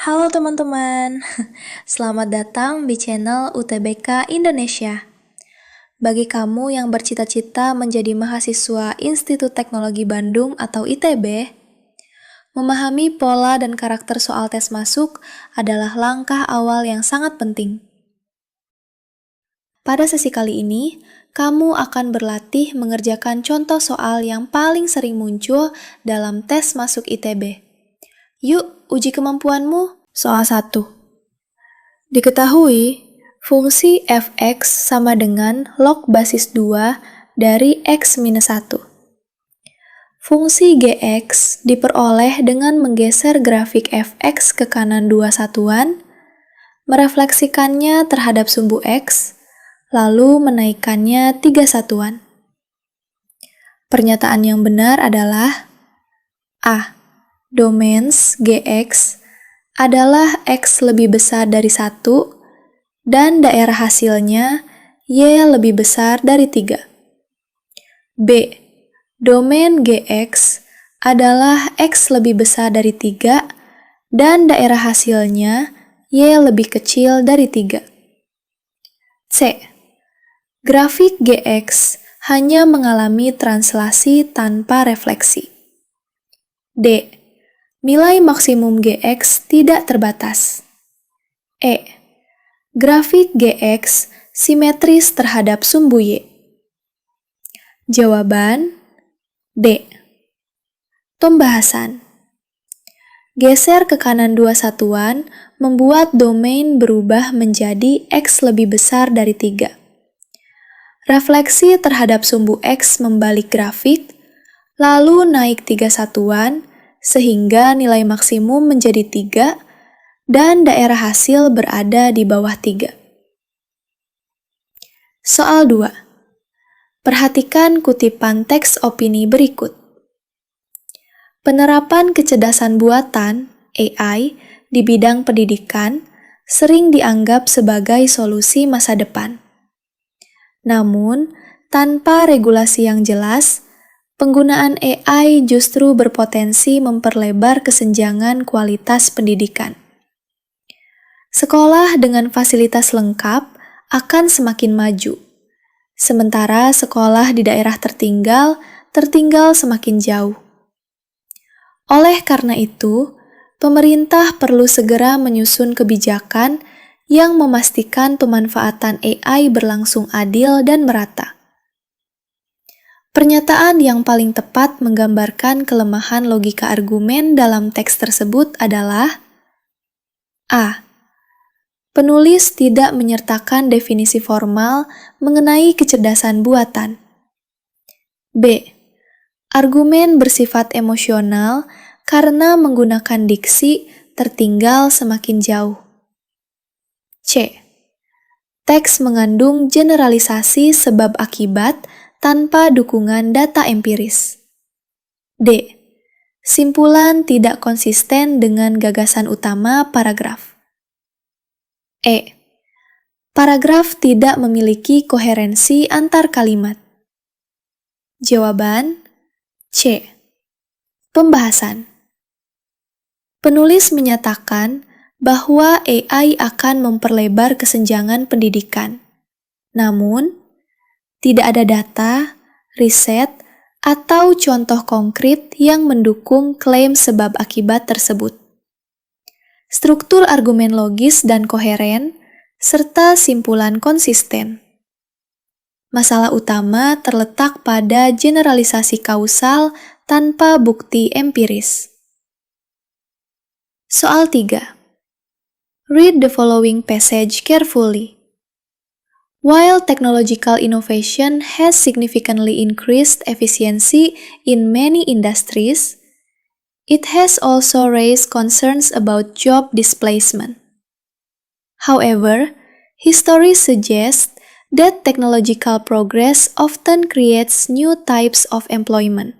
Halo teman-teman, selamat datang di channel UTBK Indonesia. Bagi kamu yang bercita-cita menjadi mahasiswa Institut Teknologi Bandung atau ITB, memahami pola dan karakter soal tes masuk adalah langkah awal yang sangat penting. Pada sesi kali ini, kamu akan berlatih mengerjakan contoh soal yang paling sering muncul dalam tes masuk ITB. Yuk, uji kemampuanmu. Soal 1. Diketahui, fungsi f(x) sama dengan log basis 2 dari x-1. Fungsi gx diperoleh dengan menggeser grafik f(x) ke kanan 2 satuan, merefleksikannya terhadap sumbu x, lalu menaikkannya 3 satuan. Pernyataan yang benar adalah A. Domains gx adalah x lebih besar dari 1 dan daerah hasilnya y lebih besar dari 3. B. Domain gx adalah x lebih besar dari 3 dan daerah hasilnya y lebih kecil dari 3. C. Grafik gx hanya mengalami translasi tanpa refleksi. D. Nilai maksimum gx tidak terbatas. E. Grafik gx simetris terhadap sumbu y. Jawaban D. Pembahasan. Geser ke kanan 2 satuan membuat domain berubah menjadi x lebih besar dari 3. Refleksi terhadap sumbu x membalik grafik, lalu naik 3 satuan, sehingga nilai maksimum menjadi 3 dan daerah hasil berada di bawah 3. Soal 2. Perhatikan kutipan teks opini berikut. Penerapan kecerdasan buatan (AI) di bidang pendidikan sering dianggap sebagai solusi masa depan. Namun, tanpa regulasi yang jelas, penggunaan AI justru berpotensi memperlebar kesenjangan kualitas pendidikan. Sekolah dengan fasilitas lengkap akan semakin maju, sementara sekolah di daerah tertinggal semakin jauh. Oleh karena itu, pemerintah perlu segera menyusun kebijakan yang memastikan pemanfaatan AI berlangsung adil dan merata. Pernyataan yang paling tepat menggambarkan kelemahan logika argumen dalam teks tersebut adalah A. Penulis tidak menyertakan definisi formal mengenai kecerdasan buatan. B. Argumen bersifat emosional karena menggunakan diksi tertinggal semakin jauh. C. Teks mengandung generalisasi sebab akibat tanpa dukungan data empiris. D. Simpulan tidak konsisten dengan gagasan utama paragraf. E. Paragraf tidak memiliki koherensi antar kalimat. Jawaban C. Pembahasan. Penulis menyatakan bahwa AI akan memperlebar kesenjangan pendidikan. Namun, tidak ada data, riset, atau contoh konkret yang mendukung klaim sebab akibat tersebut. Struktur argumen logis dan koheren, serta simpulan konsisten. Masalah utama terletak pada generalisasi kausal tanpa bukti empiris. Soal 3. Read the following passage carefully. While technological innovation has significantly increased efficiency in many industries, it has also raised concerns about job displacement. However, history suggests that technological progress often creates new types of employment,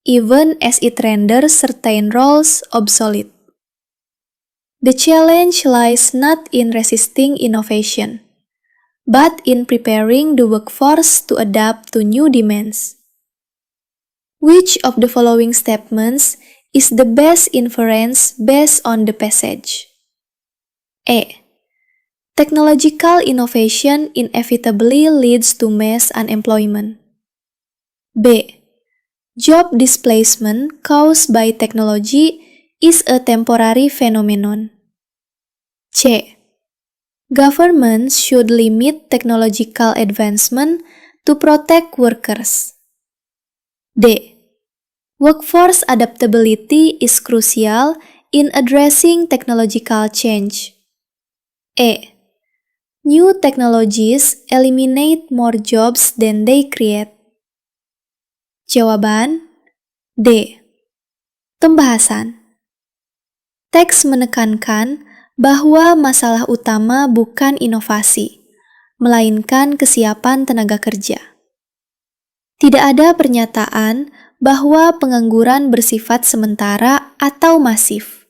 even as it renders certain roles obsolete. The challenge lies not in resisting innovation, but in preparing the workforce to adapt to new demands. Which of the following statements is the best inference based on the passage? A. Technological innovation inevitably leads to mass unemployment. B. Job displacement caused by technology is a temporary phenomenon. C. Governments should limit technological advancement to protect workers. D. Workforce adaptability is crucial in addressing technological change. E. New technologies eliminate more jobs than they create. Jawaban D. Pembahasan. Teks menekankan bahwa masalah utama bukan inovasi, melainkan kesiapan tenaga kerja. Tidak ada pernyataan bahwa pengangguran bersifat sementara atau masif.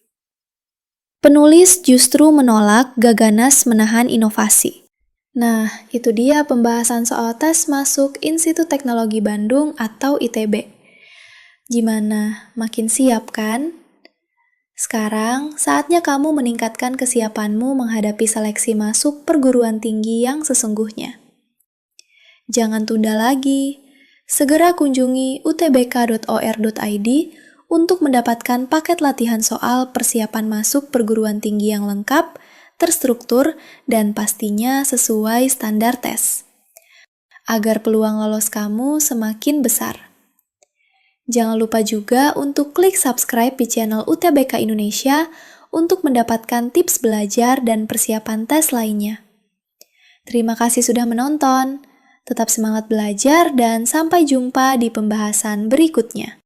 Penulis justru menolak gaganas menahan inovasi. Nah, itu dia pembahasan soal tes masuk Institut Teknologi Bandung atau ITB. Gimana? Makin siap kan? Sekarang, saatnya kamu meningkatkan kesiapanmu menghadapi seleksi masuk perguruan tinggi yang sesungguhnya. Jangan tunda lagi. Segera kunjungi utbk.or.id untuk mendapatkan paket latihan soal persiapan masuk perguruan tinggi yang lengkap, terstruktur, dan pastinya sesuai standar tes. Agar peluang lolos kamu semakin besar. Jangan lupa juga untuk klik subscribe di channel UTBK Indonesia untuk mendapatkan tips belajar dan persiapan tes lainnya. Terima kasih sudah menonton. Tetap semangat belajar dan sampai jumpa di pembahasan berikutnya.